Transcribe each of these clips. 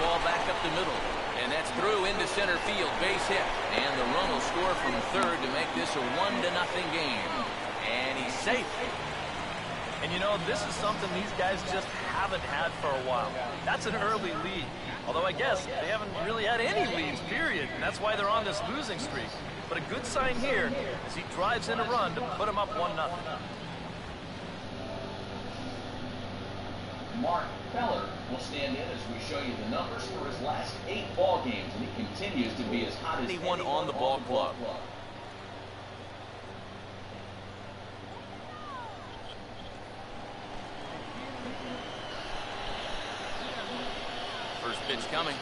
ball back up the middle. And that's through into center field, base hit. And the run will score from third to make this a 1-0 game. And he's safe. And you know, this is something these guys just haven't had for a while. That's an early lead. Although I guess they haven't really had any leads, period. And that's why they're on this losing streak. But a good sign here as he drives in a run to put him up 1-0. Mark Feller will stand in as we show you the numbers for his last 8 ball games, and he continues to be as hot as anyone on the ball club. First pitch coming.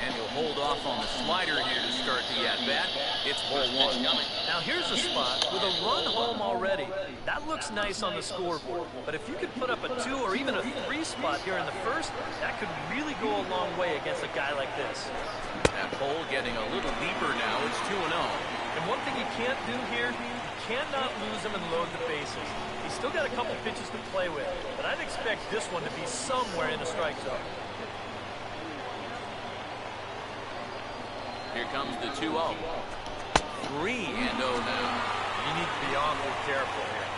And he'll hold off on the slider here to start the at-bat. It's ball 1 coming. Now here's a spot with a run home already. That looks nice on the scoreboard. But if you could put up a 2 or even a 3 spot here in the first, that could really go a long way against a guy like this. That hole getting a little deeper now. It's 2-0. And one thing you can't do here, you cannot lose him and load the bases. He's still got a couple pitches to play with, but I'd expect this one to be somewhere in the strike zone. Here comes the 2-0. 3-0 now. You need to be awfully careful here.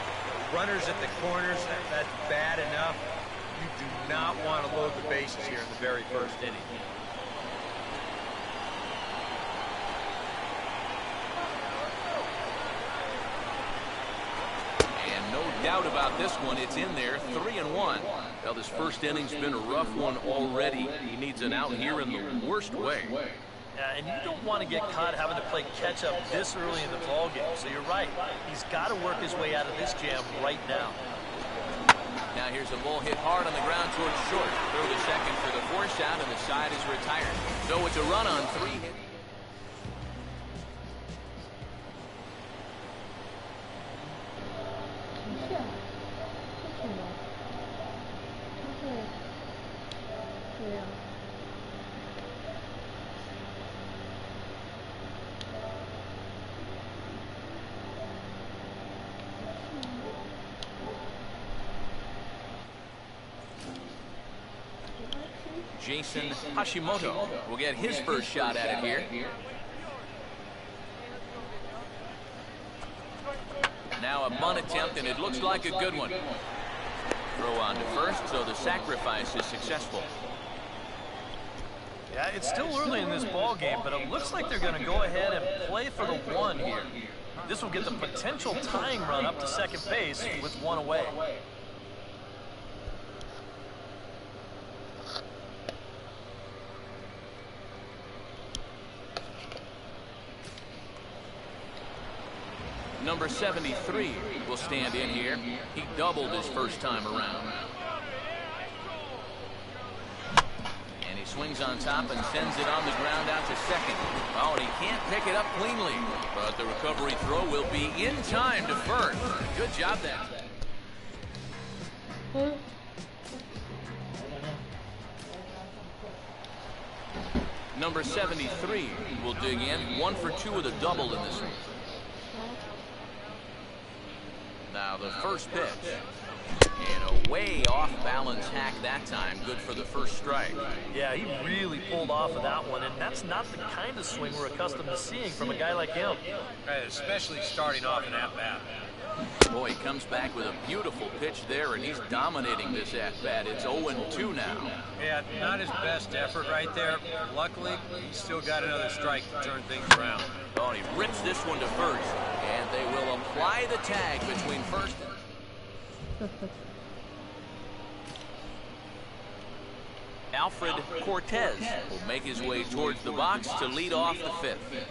Runners at the corners, that's bad enough. You do not want to load the bases here in the very first inning. And no doubt about this one, it's in there, 3-1. Well, this first inning's been a rough one already. He needs an out here in the worst way. And you don't want to get caught having to play catch-up this early in the ballgame. So you're right. He's got to work his way out of this jam right now. Now here's a ball hit hard on the ground towards short. Throw to second for the force out, and the side is retired. So it's a run on 3 hits. Jason Hashimoto will get his first shot at it here. Now a bunt attempt, and it looks like a good one. Throw on to first, so the sacrifice is successful. Yeah, it's still early in this ball game, but it looks like they're going to go ahead and play for the 1 here. This will get the potential tying run up to second base with 1 away. Number 73 will stand in here. He doubled his first time around. And he swings on top and sends it on the ground out to second. Oh, and he can't pick it up cleanly. But the recovery throw will be in time to first. Good job there. Number 73 will dig in. 1 for 2 with a double in this one. Now the first pitch, and a way off balance hack that time. Good for the first strike. Yeah, he really pulled off of that one, and that's not the kind of swing we're accustomed to seeing from a guy like him. Right, especially starting off an at-bat. Boy, he comes back with a beautiful pitch there, and he's dominating this at-bat. It's 0-2 now. Yeah, not his best effort right there. Luckily, he's still got another strike to turn things around. Oh, and he rips this one to first, and they will apply the tag between first and... Alfred Cortez will make his way towards the box to lead off the 5th.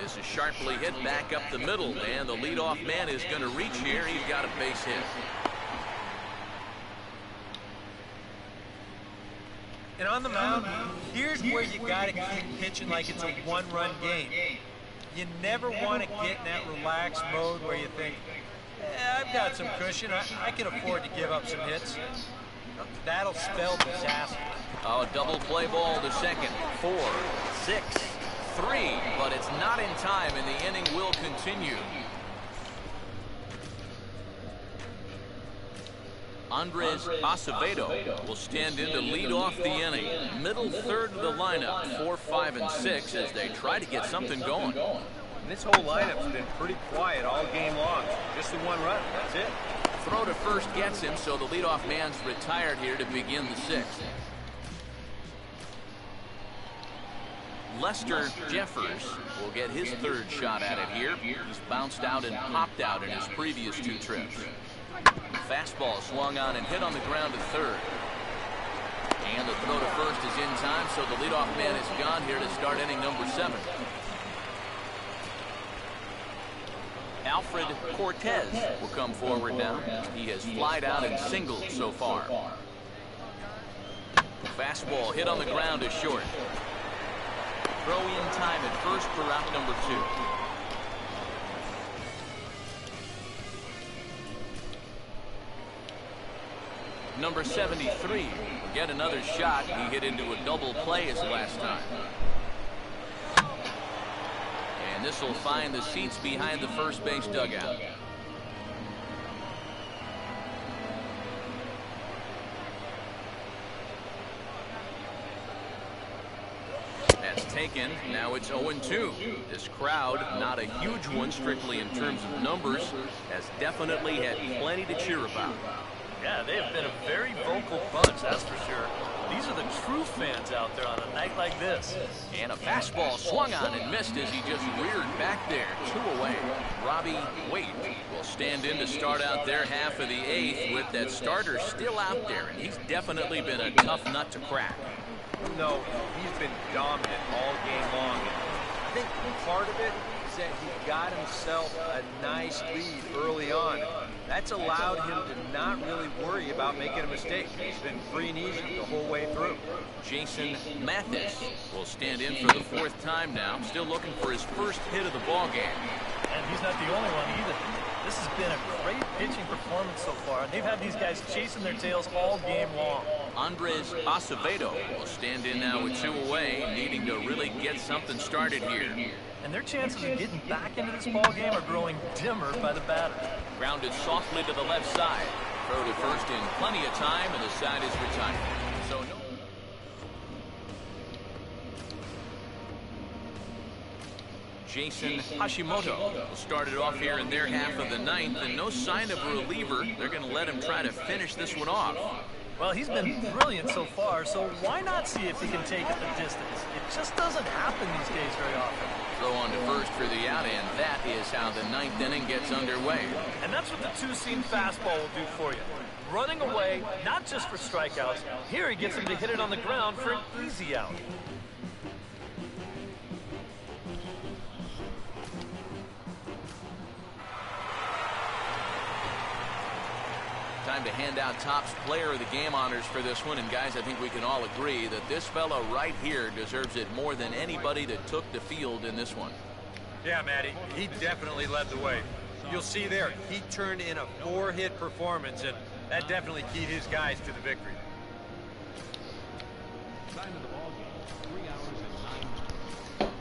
This is sharply hit back up the middle, and the leadoff man is going to reach here. He's got a base hit. And on the mound, here's where you got to keep pitching like it's a 1-run game. You never want to get in that relaxed mode where you think, I've got some cushion. I can afford to give up some hits. That'll spell disaster. Oh, double play ball to second. 4, 6, 3, but it's not in time, and the inning will continue. Andres Acevedo will stand in to lead off the inning. Middle third of the lineup, 4, 5, and 6 as they try to get something going. And this whole lineup's been pretty quiet all game long. Just the one run, that's it. Throw to first gets him, so the leadoff man's retired here to begin the sixth. Lester Jeffers will get his third shot at it here. He's bounced out and popped out in his previous 2 trips. Fastball swung on and hit on the ground to third. And the throw to first is in time, so the leadoff man is gone here to start inning number 7. Alfred Cortez will come forward now. He has flied out and singled so far. Fastball hit on the ground to short. Throw in time at first for out number 2. Number 73 will get another shot. He hit into a double play his last time. And this will find the seats behind the first base dugout. That's taken. Now it's 0-2. This crowd, not a huge one strictly in terms of numbers, has definitely had plenty to cheer about. Yeah, they have been a very vocal bunch, that's for sure. These are the true fans out there on a night like this. And a fastball swung on and missed as he just reared back there. 2 away. Robbie Waite will stand in to start out their half of the 8th with that starter still out there. And he's definitely been a tough nut to crack. No, he's been dominant all game long. I think part of it is that he got himself a nice lead early on. That's allowed him to not really worry about making a mistake. He's been free and easy the whole way through. Jason Mathis will stand in for the 4th time now. Still looking for his first hit of the ball game. And he's not the only one either. This has been a great pitching performance so far, and they've had these guys chasing their tails all game long. Andres Acevedo will stand in now with 2 away, needing to really get something started here. And their chances of getting back into this ball game are growing dimmer by the batter. Grounded softly to the left side. Throw to first in plenty of time, and the side is retired. So no. Jason Hashimoto will start it off here in their half of the 9th, and no sign of a reliever. They're going to let him try to finish this one off. Well, he's been brilliant so far, so why not see if he can take it the distance? It just doesn't happen these days very often. Throw on to first for the out, and that is how the 9th inning gets underway. And that's what the 2-seam fastball will do for you. Running away, not just for strikeouts. Here he gets him to hit it on the ground for an easy out. Time to hand out Topps Player of the Game honors for this one. And guys, I think we can all agree that this fella right here deserves it more than anybody that took the field in this one. Yeah, Matty, he definitely led the way. You'll see there, he turned in a 4-hit performance, and that definitely keyed his guys to the victory. Time of the ball game, 3 hours and 9 minutes.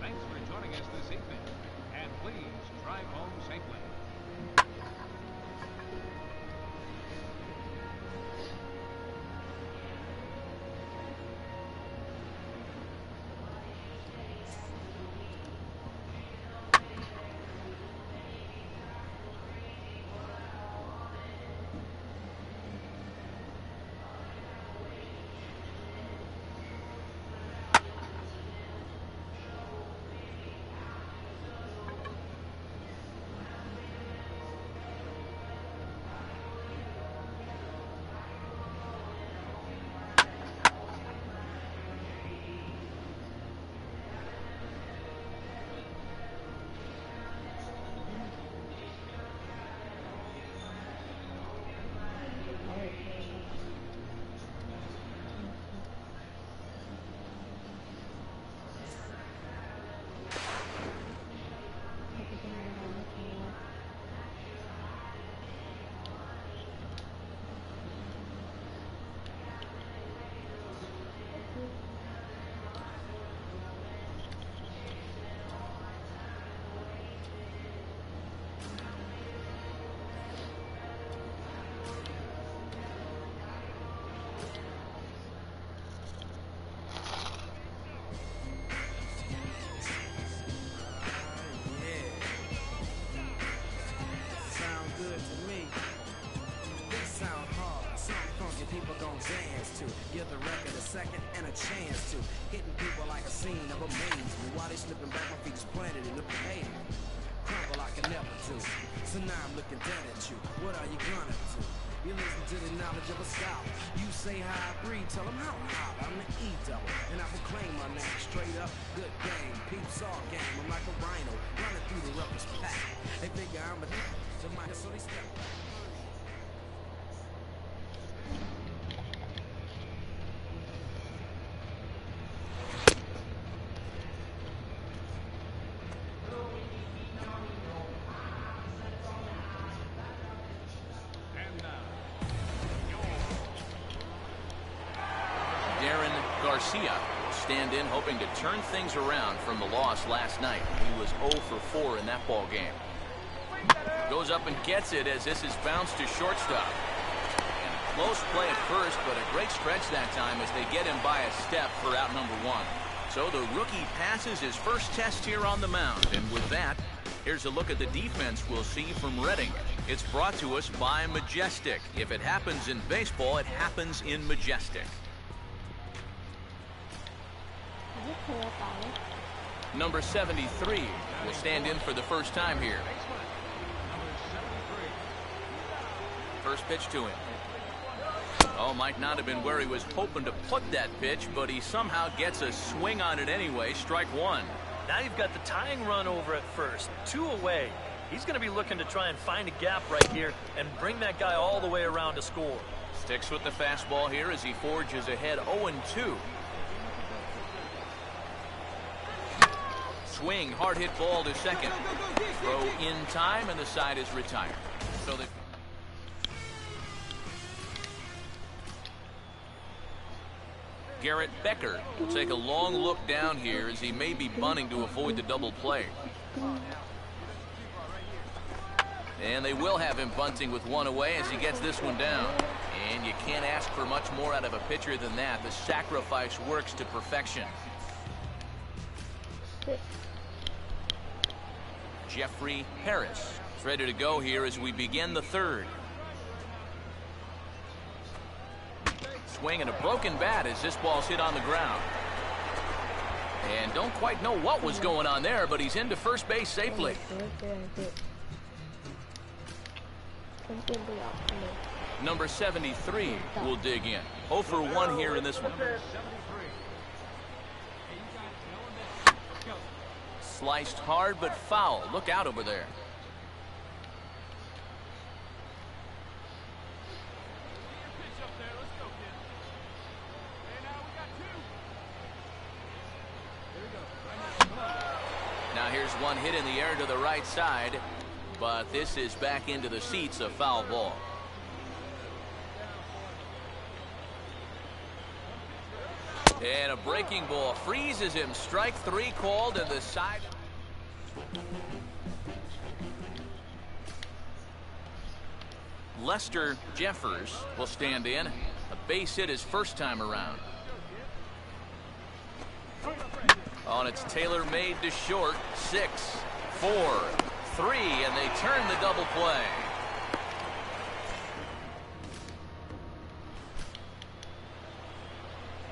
Thanks for joining us this evening, and please drive home safely. second and a chance to. Hitting people like a scene of a maze. But while they slipping back, my feet is planted in the pavement. Crumble like I never do. So now I'm looking dead at you. What are you gonna do? You listen to the knowledge of a scholar. You say how I breathe, tell them how I holler. I'm the E-double, and I proclaim my name straight up. Good game, peeps all game. I'm like a rhino, running through the roughest pack. They figure I'm a the minus, so they step. Stand in hoping to turn things around from the loss last night. He was 0 for 4 in that ball game. Goes up and gets it as this is bounced to shortstop. And close play at first, but a great stretch that time as they get him by a step for out number 1. So the rookie passes his first test here on the mound. And with that, here's a look at the defense we'll see from Reading. It's brought to us by Majestic. If it happens in baseball, it happens in Majestic. Number 73 will stand in for the first time here. First pitch to him. Oh, might not have been where he was hoping to put that pitch, but he somehow gets a swing on it anyway. Strike 1. Now you've got the tying run over at first. 2 away. He's going to be looking to try and find a gap right here and bring that guy all the way around to score. Sticks with the fastball here as he forges ahead 0-2. Swing, hard hit ball to second. Throw in time, and the side is retired. So they... Garrett Becker will take a long look down here as he may be bunting to avoid the double play. And they will have him bunting with 1 away as he gets this one down. And you can't ask for much more out of a pitcher than that. The sacrifice works to perfection. Jeffrey Harris is ready to go here as we begin the 3rd. Swing and a broken bat as this ball's hit on the ground. And don't quite know what was going on there, but he's into first base safely. Number 73 will dig in. 0 for 1 here in this one. Sliced hard but foul. Look out over there. Now here's one hit in the air to the right side, but this is back into the seats, a foul ball. And a breaking ball freezes him. Strike 3 called, and the side. Lester Jeffers will stand in. A base hit his first time around. Oh, and it's tailor-made to short. 6, 4, 3, and they turn the double play.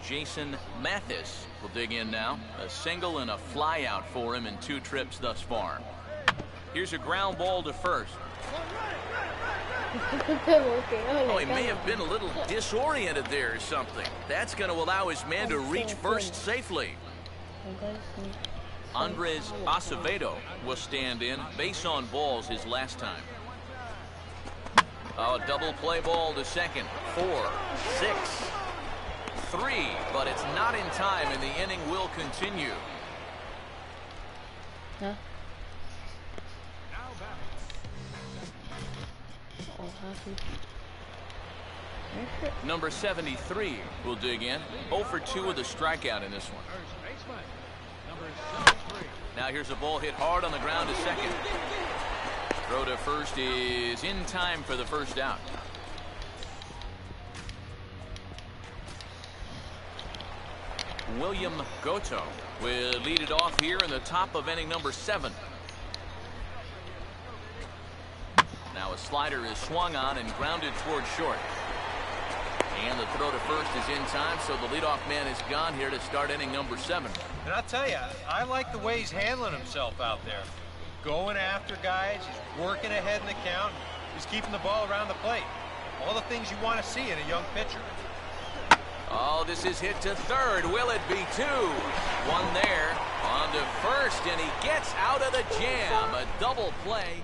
Jason Mathis will dig in now. A single and a fly out for him in 2 trips thus far. Here's a ground ball to first. Oh, he may have been a little disoriented there or something. That's going to allow his man to reach first safely. Andres Acevedo will stand in. Base on balls his last time. Oh, double play ball to second. 4, 6, 3, but it's not in time, and the inning will continue. Huh? Number 73 will dig in. 0 for 2 with a strikeout in this one. Now here's a ball hit hard on the ground to second. Throw to first is in time for the first out. William Goto will lead it off here in the top of inning number 7. Now a slider is swung on and grounded toward short. And the throw to first is in time, so the leadoff man is gone here to start inning number 7. And I'll tell you, I like the way he's handling himself out there. Going after guys, he's working ahead in the count, he's keeping the ball around the plate. All the things you want to see in a young pitcher. Oh, this is hit to third. Will it be 2? One there. On to first, and he gets out of the jam. A double play.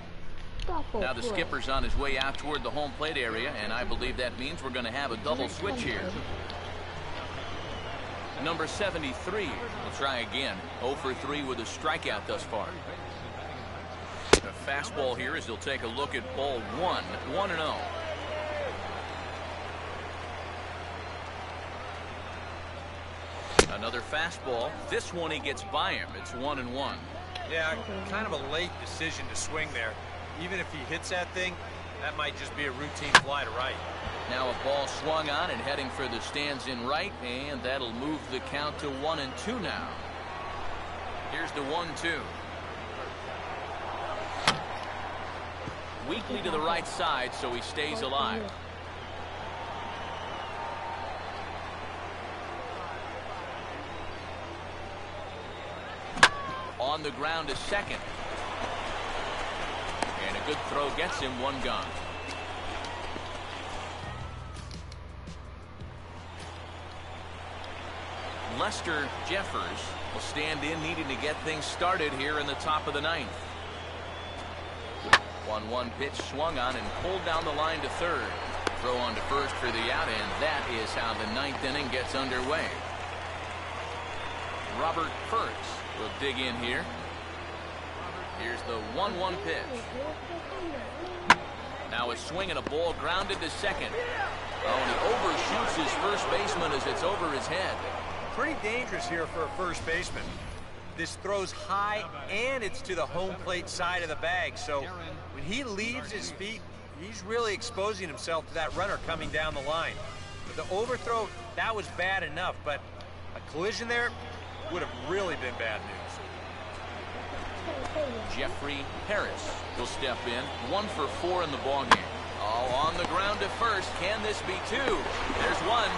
Now the skipper's on his way out toward the home plate area, and I believe that means we're going to have a double switch here. Number 73 will try again. 0 for 3 with a strikeout thus far. A fastball here as he'll take a look at ball 1. 1-0. Another fastball. This one he gets by him. It's 1-1. Yeah, kind of a late decision to swing there. Even if he hits that thing, that might just be a routine fly to right. Now a ball swung on and heading for the stands in right, and that'll move the count to 1-2 now. Here's the 1-2. Weakly to the right side, so he stays alive. On the ground to second. And a good throw gets him, 1 gone. Lester Jeffers will stand in, needing to get things started here in the top of the 9th. 1-1 pitch swung on and pulled down the line to third. Throw on to first for the out, and that is how the 9th inning gets underway. Robert Furz will dig in here. Here's the 1-1 pitch. Now a swing and a ball grounded to second. Oh, and he overshoots his first baseman as it's over his head. Pretty dangerous here for a first baseman. This throws high, and it's to the home plate side of the bag. So when he leaves his feet, he's really exposing himself to that runner coming down the line. But the overthrow, that was bad enough, but a collision there would have really been bad news. Jeffrey Harris will step in. 1 for 4 in the ballgame. Oh, on the ground to first. Can this be 2? There's 1.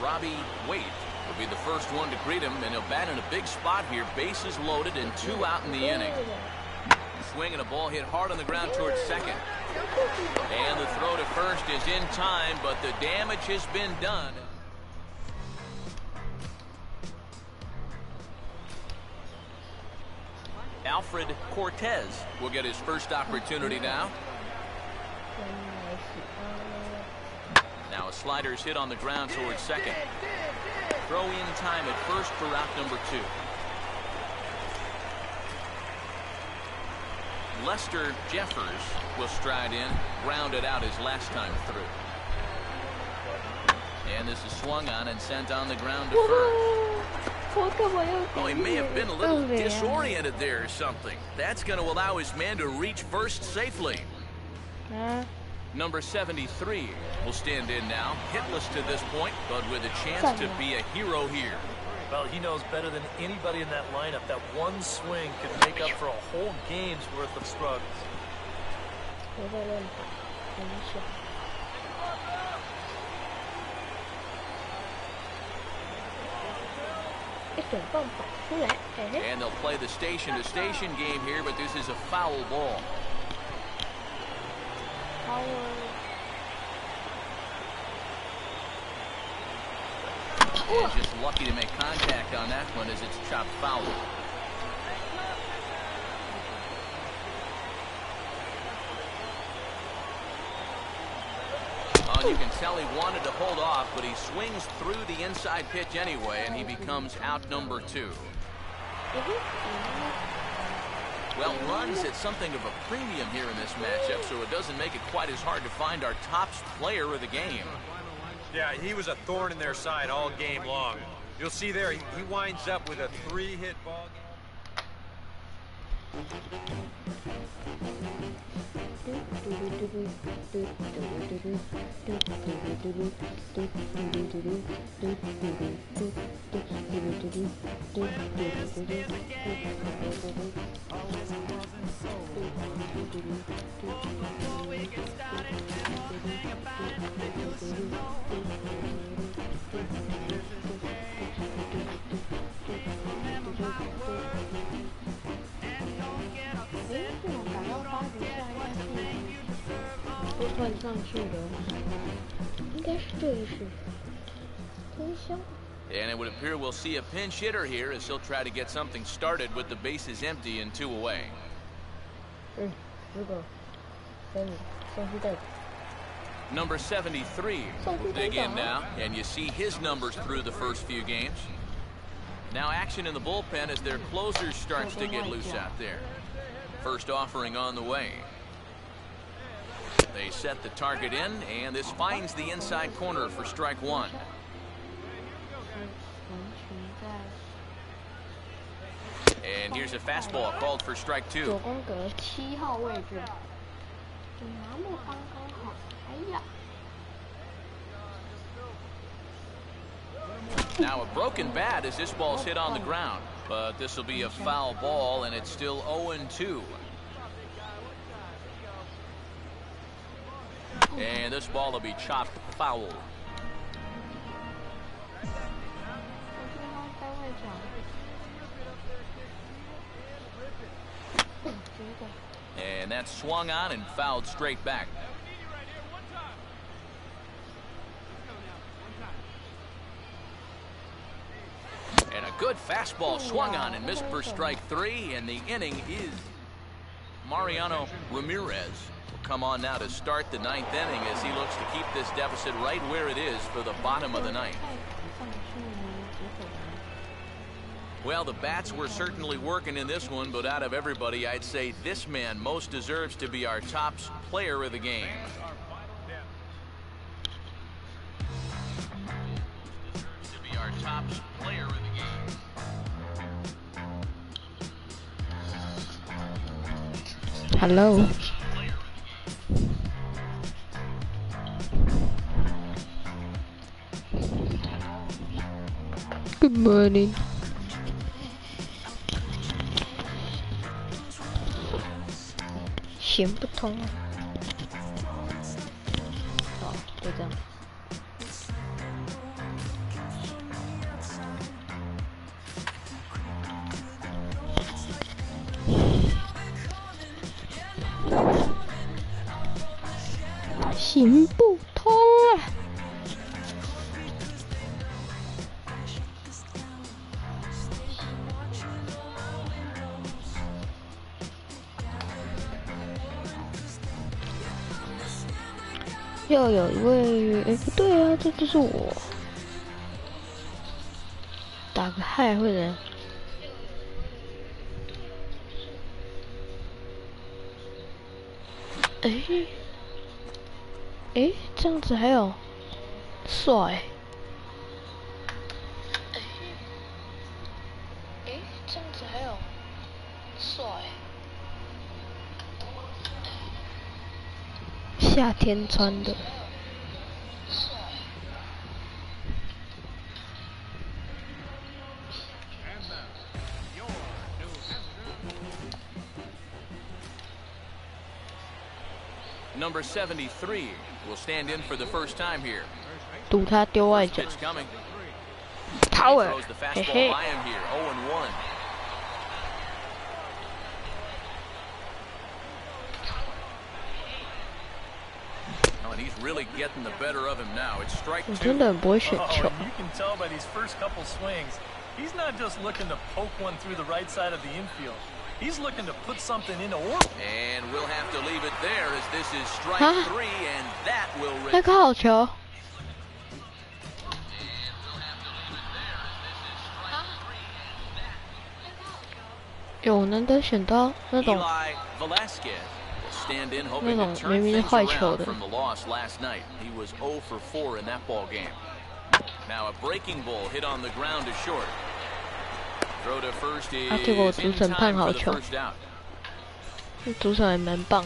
Robbie Waite will be the first one to greet him, and he'll bat in a big spot here. Bases loaded and 2 out in the inning. Swing and a ball hit hard on the ground towards second. And the throw to first is in time, but the damage has been done. Alfred Cortez will get his first opportunity now. Now a slider's hit on the ground towards second. Throw in time at first for out number 2. Lester Jeffers will stride in, grounded out his last time through. And this is swung on and sent on the ground to first. Oh, he may have been a little disoriented there or something. That's going to allow his man to reach first safely. Number 73 will stand in now, hitless to this point, but with a chance to be a hero here. Well, he knows better than anybody in that lineup that one swing could make up for a whole game's worth of struggles. And they'll play the station-to-station game here, but this is a foul ball. And just lucky to make contact on that one as it's chopped foul. Oh, you can tell he wanted to hold off, but he swings through the inside pitch anyway, and he becomes out number 2. Well, runs at something of a premium here in this matchup, so it doesn't make it quite as hard to find our top player of the game. Yeah, he was a thorn in their side all game long. You'll see there, he winds up with a 3-hit ball game. 换上去的，应该是这个是真香。 And it would appear we'll see a pinch hitter here as he'll try to get something started with the bases empty and 2 away. 如果跟你送去带。 Number 73 will dig in now, and you see his numbers through the first few games. Now action in the bullpen as their closer starts to get loose out there. First offering on the way. They set the target in, and this finds the inside corner for strike 1. And here's a fastball called for strike 2. 9宫格7号位置，拿木刚刚好，哎呀。 Now a broken bat as this ball's hit on the ground, but this will be a foul ball, and it's still 0-2. And this ball will be chopped foul. And that's swung on and fouled straight back. And a good fastball swung on and missed for strike 3, and the inning is Mariano Ramirez will come on now to start the 9th inning as he looks to keep this deficit right where it is for the bottom of the 9th. Well, the bats were certainly working in this one, but out of everybody, I'd say this man most deserves to be our top player of the game. To be our top player of the game. Hello. Good morning. 行不通。好，就这样。行不通啊！要有一位，哎，不对啊，这就是我。打个嗨会怎样？哎。 诶，这样子还有帅。诶，这样子还有帅。夏天穿的。Number 73 will stand in for the first time here. 赌他丢外角。Power， 嘿嘿。Really getting the better of him now. It's strike 2. 我真的很不会选球。 You can tell by these first couple swings, he's not just looking to poke one through the right side of the infield. He's looking to put something into orbit. And we'll have to leave it there as this is strike 3, and that will. 那个好球。有难得选到那种。 Stand in hoping to turn things around from the loss last night. He was 0 for 4 in that ball game. Now a breaking ball hit on the ground to short. Throw to first is in time for the first out. 主场还蛮棒。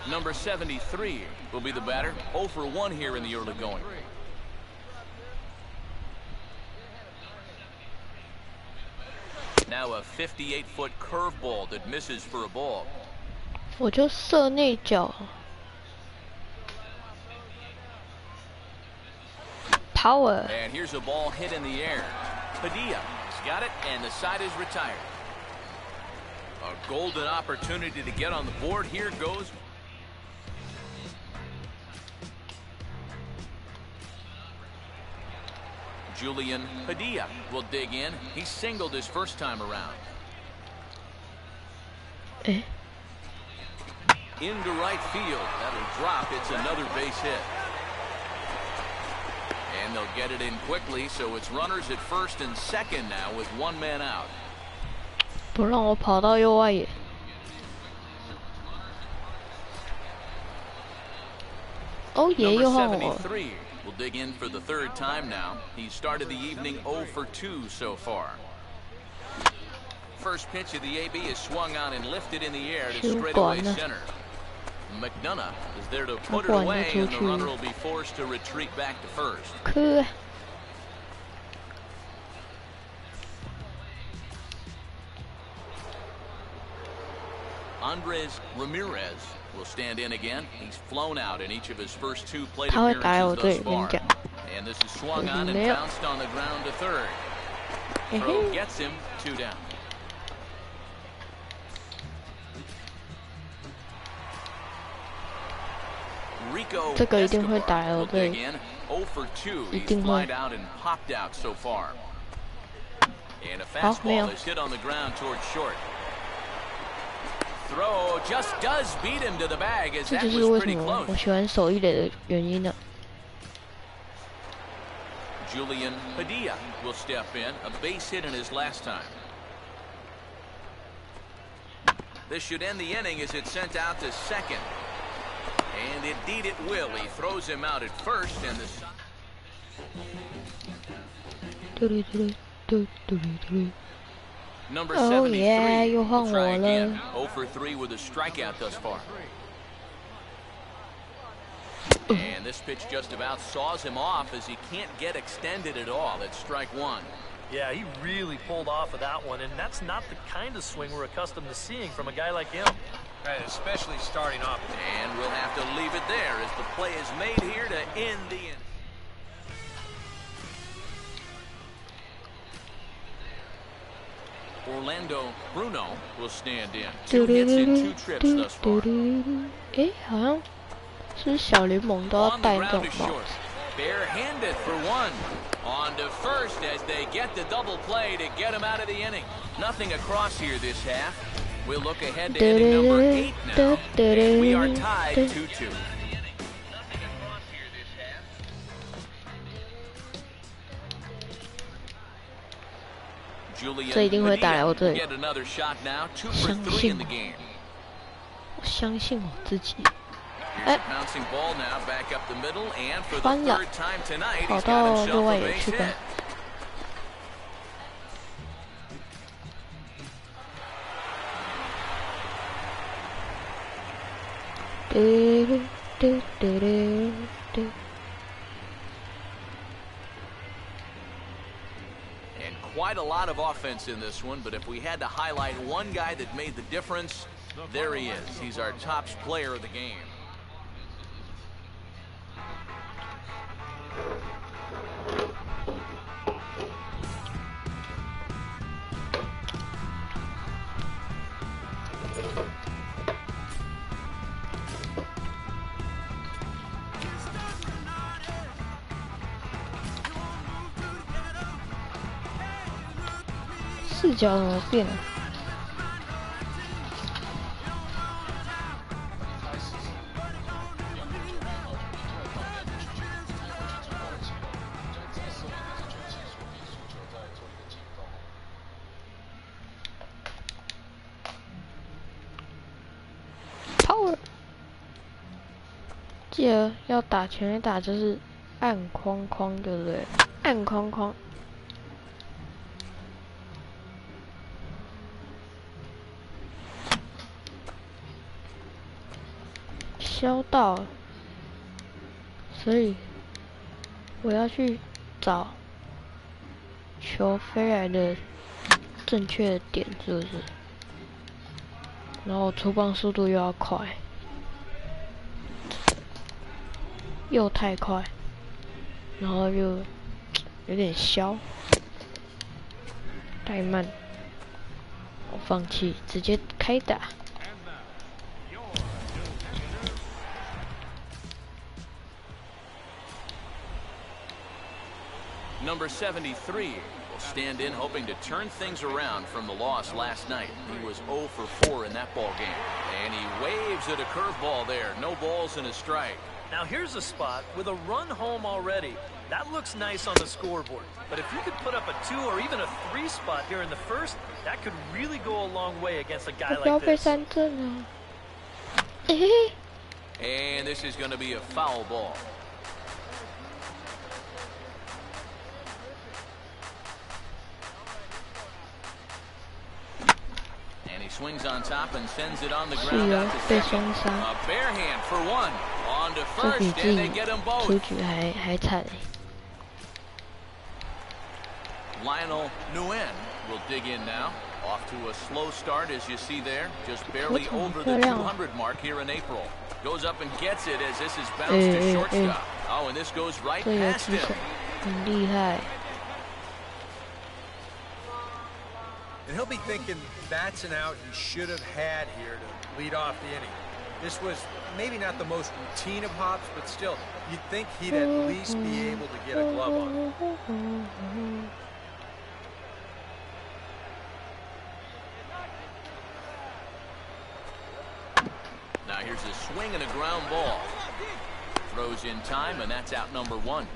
Number 73 will be the batter. 0 for 1 here in the early going. Now a 58-foot curveball that misses for a ball. 我就射内角。Power. And here's a ball hit in the air. Padilla has got it, and the side is retired. A golden opportunity to get on the board. Here goes. Julian Padilla will dig in. He singled his first time around. Into right field. That'll drop. It's another base hit. And they'll get it in quickly, so it's runners at first and second now with one man out. 不让我跑到右外野。哦耶，又换我。 will dig in for the third time now. He started the evening 0 for 2 so far. First pitch of the AB is swung on and lifted in the air to straightaway center. McDonough is there to put it away, and the runner will be forced to retreat back to first. Andres Ramirez will stand in again. He's flown out in each of his first 2 plate appearances thus far. And this is swung on and bounced on the ground to third. Throw gets him 2 down. Rico Escobar will dig in 0 for 2. He's flied out and popped out so far. And a fastball is hit on the ground towards short. Throw just does beat him to the bag as that was pretty close. 我喜欢手一垒的原因呢。 Julian Padilla will step in, a base hit in his last time. This should end the inning as it's sent out to second. And indeed it will. He throws him out at first, and the number 73 will try again. 0 for 3 with a strikeout thus far. And this pitch just about saws him off as he can't get extended at all. It's strike 1. Yeah, he really pulled off of that one, and that's not the kind of swing we're accustomed to seeing from a guy like him. Right, especially starting off. And we'll have to leave it there as the play is made here to end the inning. Orlando Bruno will stand in. 2 hits in 2 trips thus far. 好像是小联盟都要戴这种帽子。 Barehanded for 1. On to first as they get the double play to get him out of the inning. Nothing across here this half. We'll look ahead to inning number 8 now. And we are tied 2-2. 这一定会打来我这里。 Get another shot now. 2 for 3 in the game. 我相信我自己。 Here's a bouncing ball now back up the middle, and for the third time tonight, he's got himself a base hit. And quite a lot of offense in this one, but if we had to highlight one guy that made the difference, there he is. He's our top player of the game. Power 视角怎么变了？ 记得要打全垒打就是按框框，对不对？按框框。削到了，所以我要去找球飞来的正确的点，是不是？然后出棒速度又要快，又太快，然后又有点消，太慢。我放弃，直接开打。Number 73 will stand in, hoping to turn things around from the loss last night. He was 0 for 4 in that ball game. And he waves at a curveball there. No balls and a strike. Now here's a spot with a run home already. That looks nice on the scoreboard. But if you could put up a 2 or even a 3 spot here in the first, that could really go a long way against a guy like this. And this is going to be a foul ball. And he swings on top and sends it on the ground out to second. A bare hand for one. On to first, and they get them both. Lionel Nguyen will dig in now. Off to a slow start, as you see there. Just barely over the 200 mark here in April. Goes up and gets it as this is bounced to shortstop. Oh, and this goes right past him. And he'll be thinking that's an out he should have had here to lead off the inning. This was maybe not the most routine of hops, but still, you'd think he'd at least be able to get a glove on it. Now here's a swing and a ground ball. Throws in time, and that's out number 1.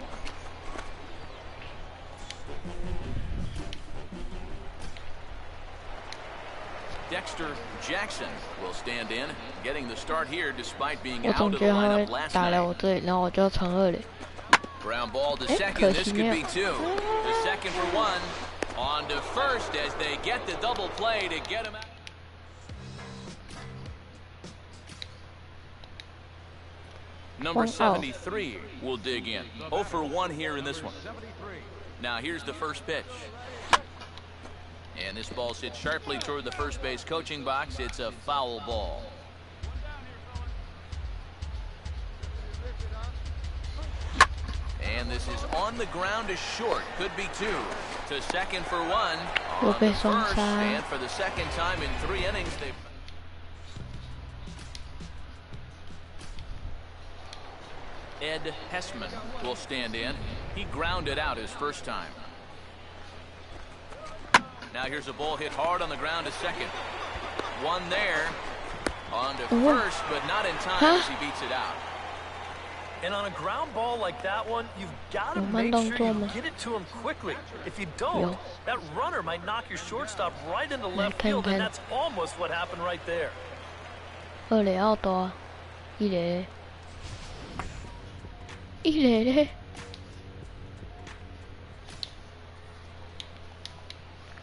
Dexter Jackson will stand in, getting the start here despite being out of the lineup last night. Ground ball to second. This could be 2. The second for 1. On to first as they get the double play to get him out. Number 73 will dig in. 0 for 1 here in this one. Now here's the first pitch. And this ball's hit sharply toward the first base coaching box. It's a foul ball. And this is on the ground to short. Could be 2. To second for 1. On the first, and for the second time in 3 innings, they've... Ed Hessman will stand in. He grounded out his first time. Now here's a ball hit hard on the ground to second. 1 there. On to first, but not in time as he beats it out. And on a ground ball like that one, you've got to make sure you get it to him quickly. If you don't, that runner might knock your shortstop right into left field, and that's almost what happened right there.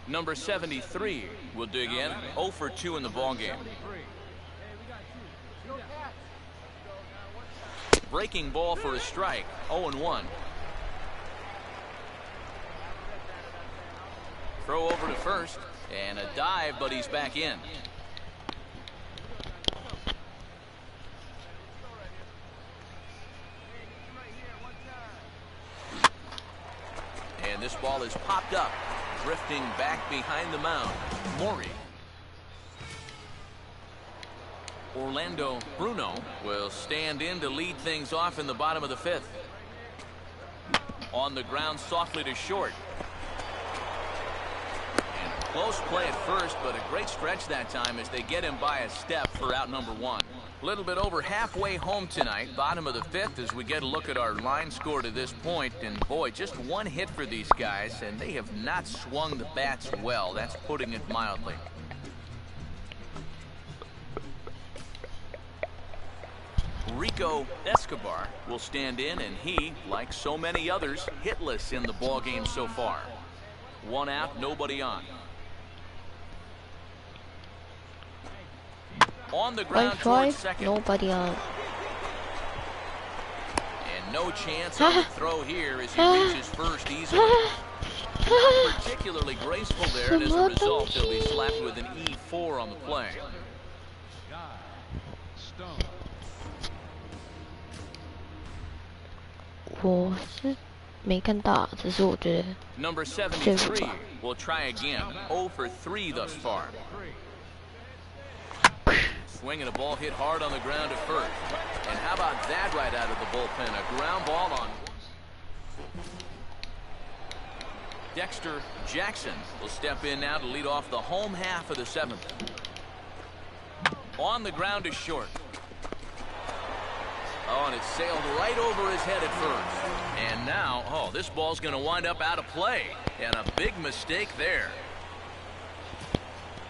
Number 73 will dig in. 0 for 2 in the ballgame. Breaking ball for a strike. 0-1. Throw over to first. And a dive, but he's back in. And this ball is popped up. Drifting back behind the mound. Maury. Orlando Bruno will stand in to lead things off in the bottom of the 5th. On the ground softly to short. And close play at first, but a great stretch that time as they get him by a step for out number 1. A little bit over halfway home tonight, bottom of the 5th, as we get a look at our line score to this point. And boy, just 1 hit for these guys, and they have not swung the bats well. That's putting it mildly. Rico Escobar will stand in, and he, like so many others, hitless in the ballgame so far. 1 out, nobody on. On the ground towards second. Nobody on. And no chance on the throw here as he reaches first easily. Number particularly graceful there, and as a result, he'll be slapped with an E4 on the play. Stone. 我是没看到，只是我觉得 Number 73 will try again. 0 for 3 thus far. Swinging a ball hit hard on the ground at first. And how about that right out of the bullpen? A ground ball on. Dexter Jackson will step in now to lead off the home half of the 7th. On the ground is short. Oh, and it sailed right over his head at first. And now, oh, this ball's going to wind up out of play. And a big mistake there.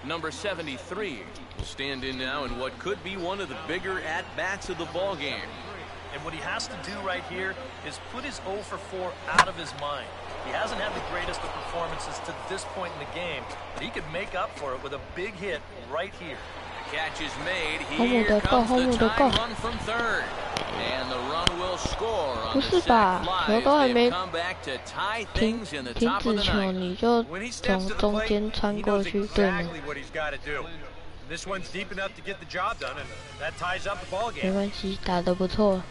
Number 73 will stand in now in what could be one of the bigger at-bats of the ball game. And what he has to do right here is put his 0 for 4 out of his mind. He hasn't had the greatest of performances to this point in the game, but he could make up for it with a big hit right here. The catch is made. Here comes the tying run from third. And the run will score on the sac fly as they've come back to tie things in the top of the ninth. When he steps to the plate, he knows exactly what he's got to do. This one's deep enough to get the job done, and that ties up the ball game. 没关系，打得不错。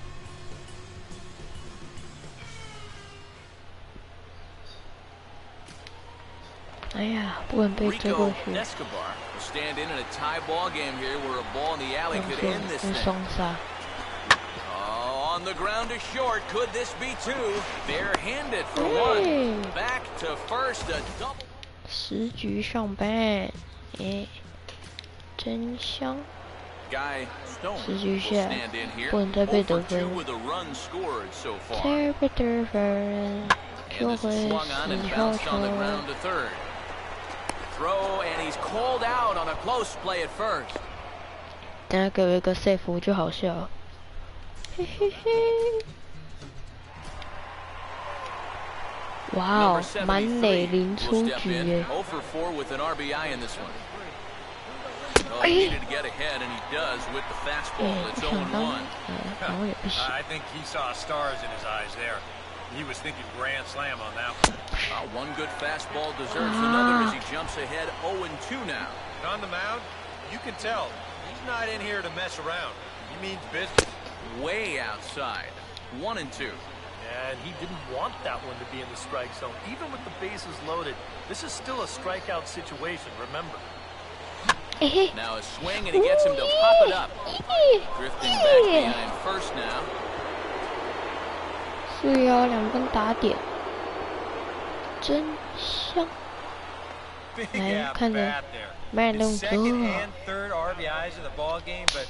哎呀，不能被追过去。 Escobar will stand in a tie ball game here where a ball in the alley could end this thing. 双杀。 On the ground is short. Could this be 2? Bare-handed for 1. Back to first. A double. 10局上班，哎，真香。 Guy Stone 10局 will 下 stand in here. 不能再被 0 for 2得分。 with a run scored so far. 再被得分， And 就 this 会 is swung on and 死 bounced 翘 on the 球。 ground to third. Throw, and he's called out on a close play at first. 等下给我一个 safe 我就好笑。嘿嘿嘿。哇哦，满垒零出局耶！ 0 for 4 with an RBI in this one. Oh, he needed to get ahead, and he does with the fastball. It's 0-1. I think he saw stars in his eyes there. He was thinking grand slam on that one. One good fastball deserves another as he jumps ahead 0-2 now. And on the mound, you can tell he's not in here to mess around. He means business. Way outside. 1-2. And he didn't want that one to be in the strike zone. Even with the bases loaded, this is still a strikeout situation, remember. Now a swing, and he gets him to pop it up. Drifting back behind first now. 4-2分打点，真香！ Big 来 at 看着 bat there. 慢动 His 作， second and third RBIs in the ball game, but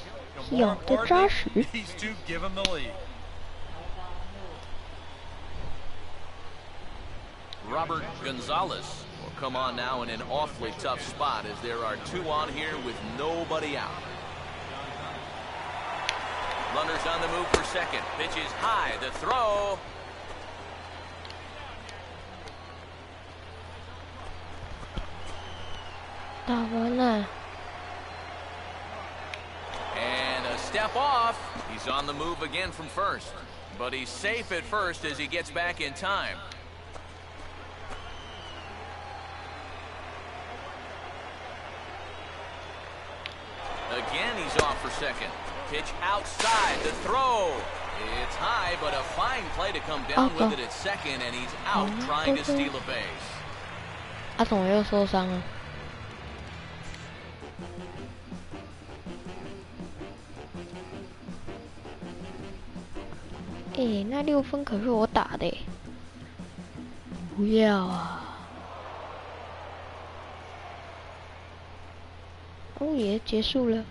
more 咬得扎 importantly, 实。 these two give him the lead. Robert Gonzalez will come on now in an awfully tough spot as there are 2 on here with nobody out. Runners on the move for second. Pitch is high. The throw. And a step off. He's on the move again from first. But he's safe at first as he gets back in time. Again, he's off for second. Pitch outside. The throw. It's high, but a fine play to come down with it at second, and he's out trying to steal a base. 阿总又受伤了。哎，那6分可是我打的，不要啊！哦耶，结束了。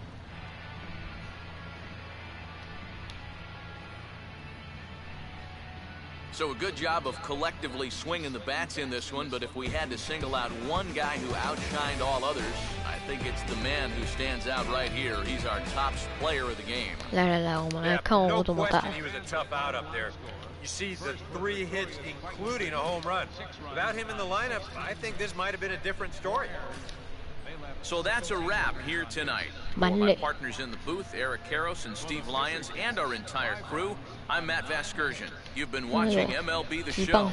So a good job of collectively swinging the bats in this one, but if we had to single out one guy who outshined all others, I think it's the man who stands out right here. He's our top player of the game. 来，我们来看我怎么打。 He was a tough out up there. You see the 3 hits, including a home run. Without him in the lineup, I think this might have been a different story. So that's a wrap here tonight. For my partners in the booth, Eric Karros and Steve Lyons, and our entire crew, I'm Matt Vasgersian. You've been watching MLB The Show.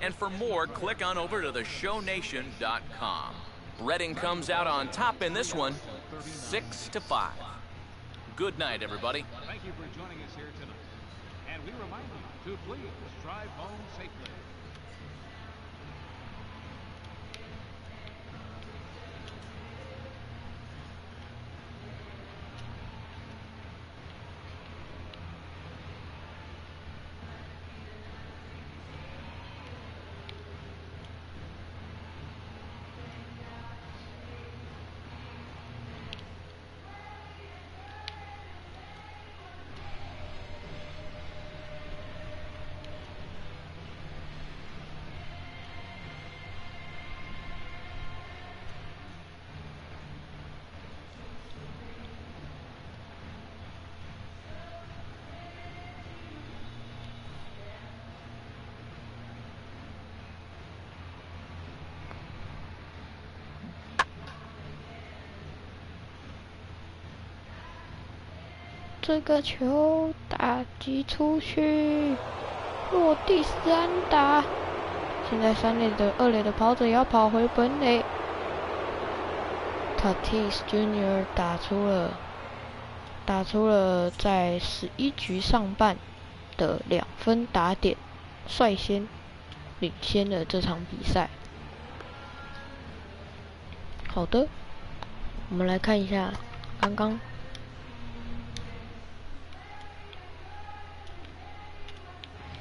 And for more, click on over to theshownation.com. Reading comes out on top in this one, 6-5. Good night, everybody. Thank you for joining us here tonight. And we remind you to please drive home safely.这个球打击出去，落地3打。现在二垒的跑者要跑回本垒。Tatis Jr. 打出了在11局上半的2分打点，率先领先了这场比赛。好的，我们来看一下刚刚。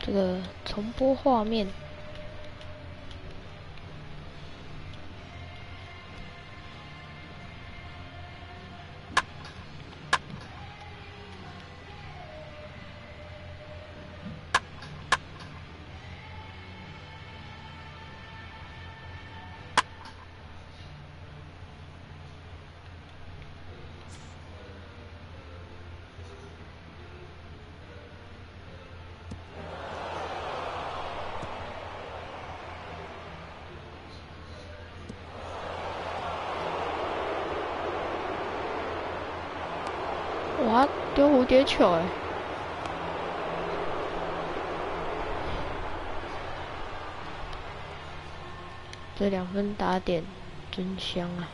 这个重播画面，哇，丢蝴蝶球哎！这2分打点真香啊！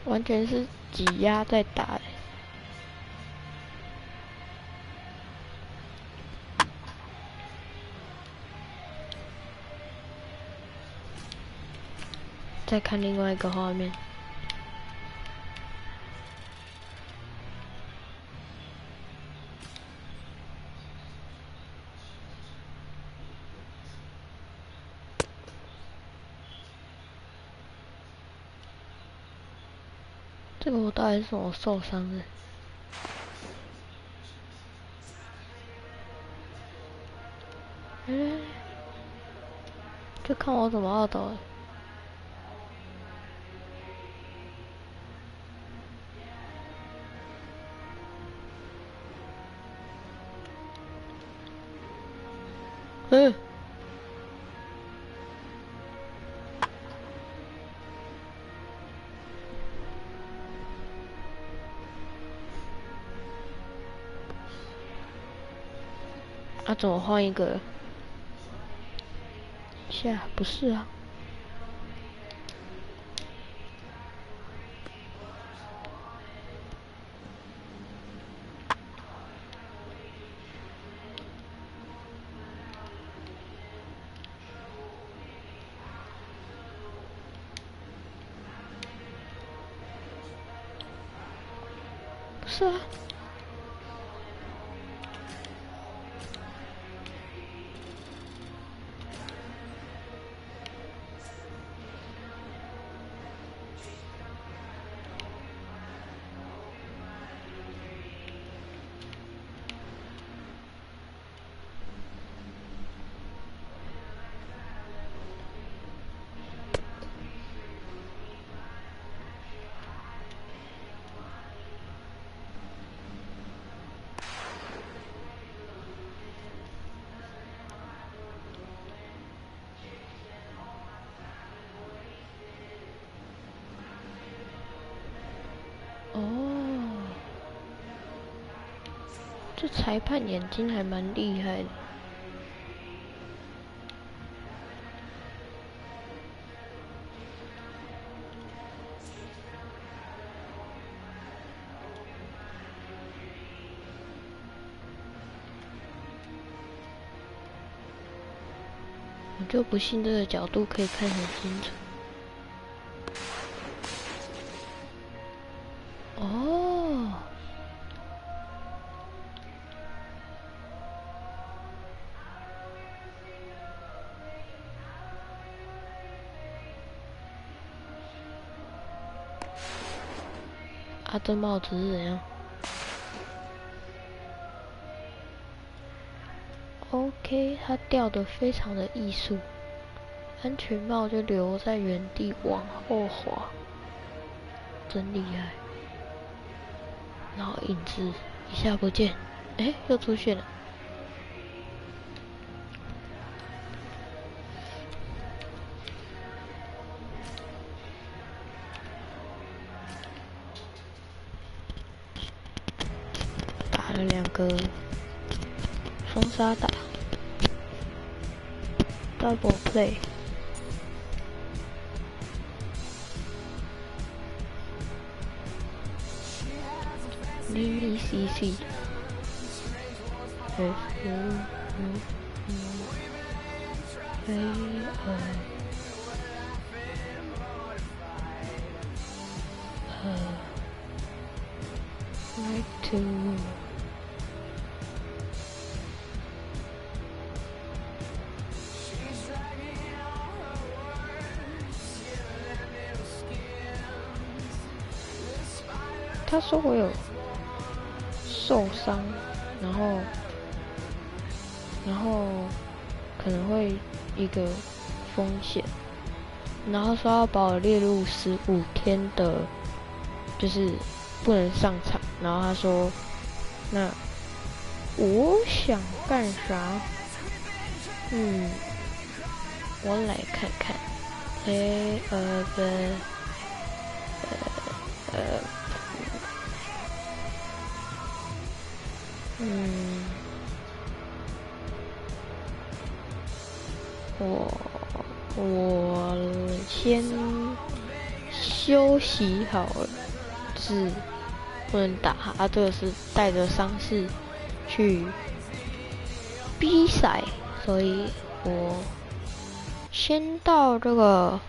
完全是挤压在打的。再看另外一个画面，这个我到底是怎么受伤的？就看我怎么懊恼了。啊，怎么换一个？不是啊。不是啊。这裁判眼睛还蛮厉害的。我就不信这个角度可以看很清楚。哦，啊，这帽子是怎样 ？OK， 它掉得非常的艺术，安全帽就留在原地往后滑，真厉害。然后影子一下不见，哎，又出现了。打了2个双杀打 ，double play。CC， like to。他说我有受伤，然后可能会一个风险，然后说要把我列入15天的，就是不能上场。然后他说，那我想干啥？我来看看。我先休息好了，是不能打啊，这个是带着伤势去比赛，所以我先到这个